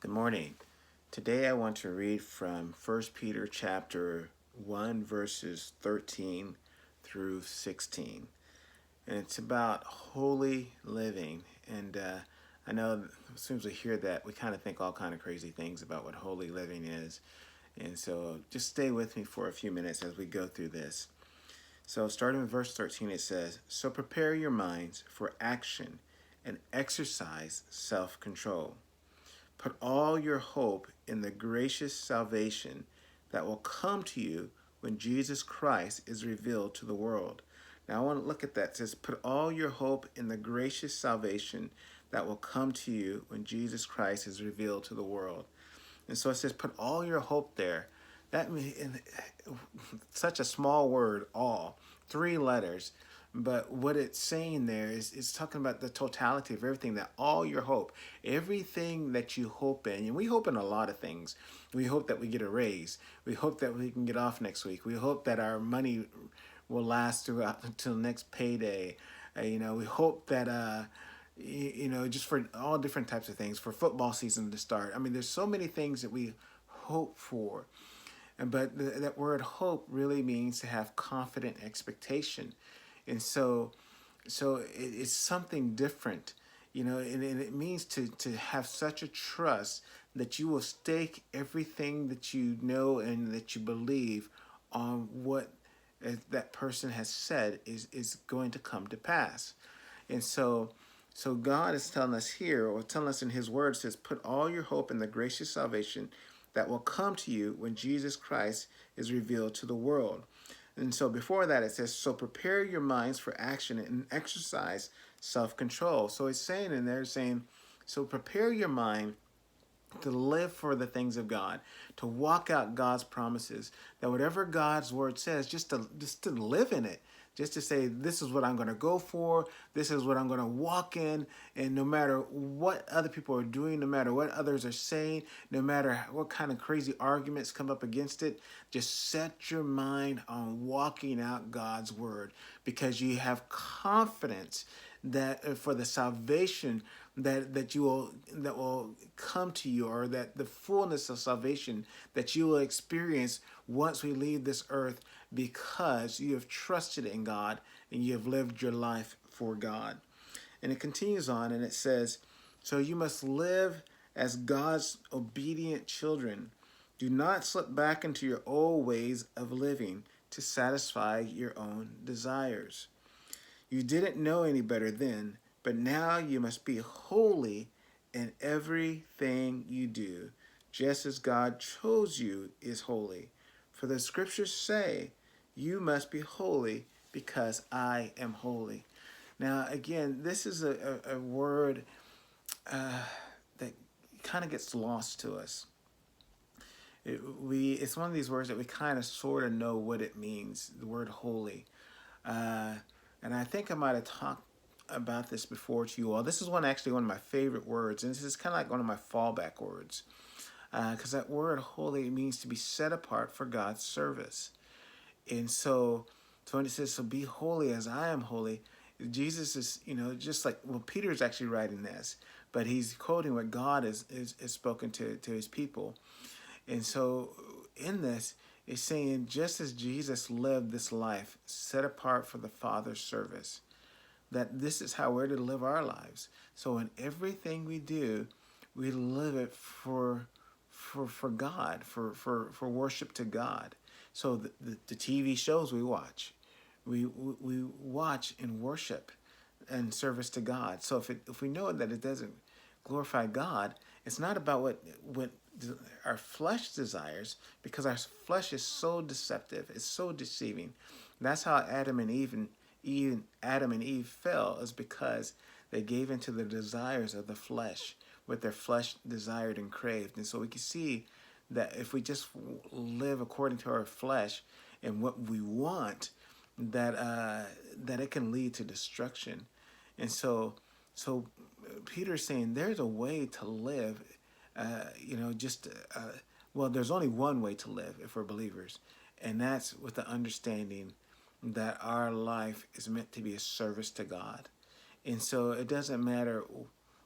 Good morning. Today I want to read from 1 Peter chapter 1 verses 13 through 16. And it's about holy living. And I know as soon as we hear that, we kind of think all kind of crazy things about what holy living is. And so just stay with me for a few minutes as we go through this. So starting with verse 13, it says, "So prepare your minds for action and exercise self-control. Put all your hope in the gracious salvation that will come to you when Jesus Christ is revealed to the world." Now I want to look at that. It says, put all your hope in the gracious salvation that will come to you when Jesus Christ is revealed to the world. And so it says, put all your hope there. That means such a small word, all, three letters. But what it's saying there is talking about the totality of everything, that all your hope, everything that you hope in, and we hope in a lot of things. We hope that we get a raise. We hope that we can get off next week. We hope that our money will last throughout until next payday. We hope that just for all different types of things, for football season to start. I mean, there's so many things that we hope for. But that word hope really means to have confident expectation. And it's something different, and it means to have such a trust that you will stake everything that you know and that you believe on what that person has said is going to come to pass. And so God is telling us here, or telling us in his word, says, put all your hope in the gracious salvation that will come to you when Jesus Christ is revealed to the world. And so before that, it says, so prepare your minds for action and exercise self-control. So it's saying in there, saying, so prepare your mind to live for the things of God, to walk out God's promises, that whatever God's word says, just to live in it, just to say, this is what I'm going to go for, this is what I'm going to walk in, and no matter what other people are doing, no matter what others are saying, no matter what kind of crazy arguments come up against it, just set your mind on walking out God's word, because you have confidence that for the salvation that will come to you, or that the fullness of salvation that you will experience once we leave this earth, because you have trusted in God and you have lived your life for God. And it continues on and it says, so you must live as God's obedient children. Do not slip back into your old ways of living to satisfy your own desires. You didn't know any better then, but now you must be holy in everything you do, just as God chose you is holy. For the scriptures say, you must be holy because I am holy. Now, again, this is a word that kind of gets lost to us. It's one of these words that we kind of sort of know what it means, the word holy. And I think I might have talked about this before to you all. This is one of my favorite words, and this is kind of like one of my fallback words, because that word holy means to be set apart for God's service. And so when it says, so be holy as I am holy, Jesus is, just like, well, Peter is actually writing this, but he's quoting what God is spoken to his people. And so in this, it's saying, just as Jesus lived this life set apart for the Father's service, that this is how we're to live our lives. So in everything we do, we live it for God, for worship to God. So the TV shows we watch, we watch in worship and service to God. So if we know that it doesn't glorify God, it's not about what our flesh desires, because our flesh is so deceptive, it's so deceiving. That's how Adam and Eve fell, is because they gave into the desires of the flesh, what their flesh desired and craved. And so we can see that if we just live according to our flesh and what we want, that it can lead to destruction. And so Peter's saying there's a way to live, well, there's only one way to live if we're believers, and that's with the understanding that our life is meant to be a service to God. And so it doesn't matter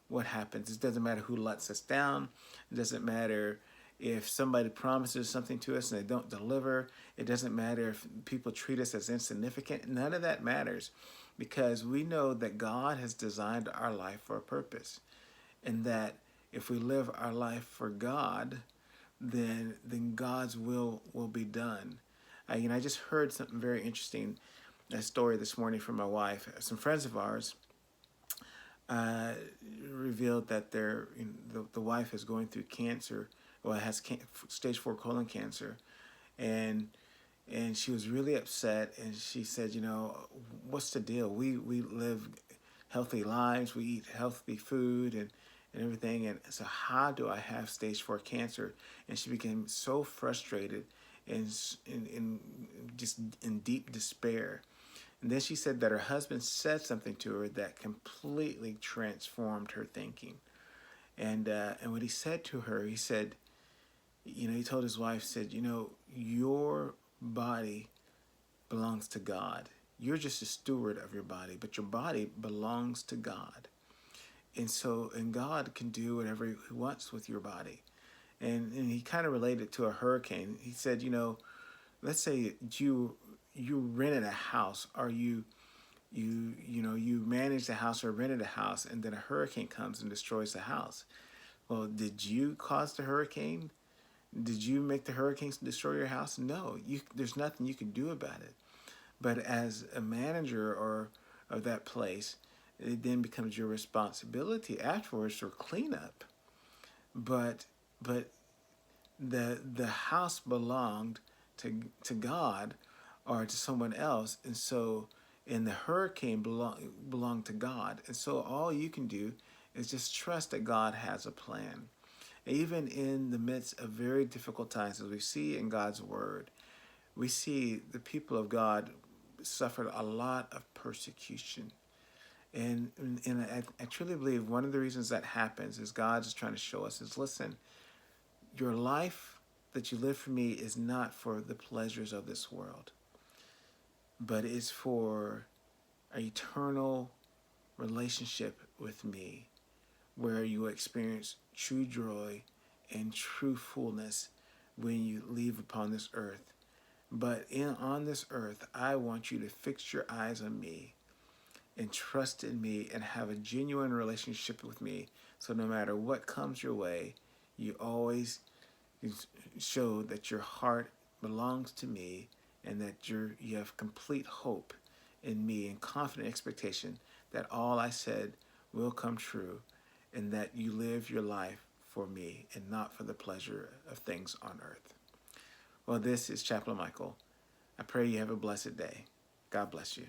what happens. It doesn't matter who lets us down. It doesn't matter if somebody promises something to us and they don't deliver. It doesn't matter if people treat us as insignificant. None of that matters, because we know that God has designed our life for a purpose, and that if we live our life for God, then God's will be done. I just heard something very interesting, a story this morning from my wife. Some friends of ours uh, revealed that the wife is going through cancer. Well, has stage 4 colon cancer, and she was really upset. And she said, what's the deal? We live healthy lives. We eat healthy food and everything. And so how do I have stage 4 cancer? And she became so frustrated and just in deep despair. And then she said that her husband said something to her that completely transformed her thinking. And what he said to her, he said, he told his wife, said, your body belongs to God. You're just a steward of your body, but your body belongs to God. And God can do whatever he wants with your body. And he kind of related to a hurricane. He said, let's say you rented a house, or you managed a house or rented a house, and then a hurricane comes and destroys the house. Well, did you cause the hurricane? Did you make the hurricanes destroy your house? No, there's nothing you can do about it. But as a manager or of that place, it then becomes your responsibility afterwards for cleanup. But the house belonged to God or to someone else, and the hurricane belonged to God. And so all you can do is just trust that God has a plan. Even in the midst of very difficult times, as we see in God's word, we see the people of God suffered a lot of persecution. And I truly believe one of the reasons that happens is God is trying to show us is, listen, your life that you live for me is not for the pleasures of this world, but it's for an eternal relationship with me, where you experience true joy and true fullness when you leave upon this earth. But on this earth, I want you to fix your eyes on me and trust in me and have a genuine relationship with me. So no matter what comes your way, you always show that your heart belongs to me, and that you have complete hope in me and confident expectation that all I said will come true, and that you live your life for me and not for the pleasure of things on earth. Well, this is Chaplain Michael. I pray you have a blessed day. God bless you.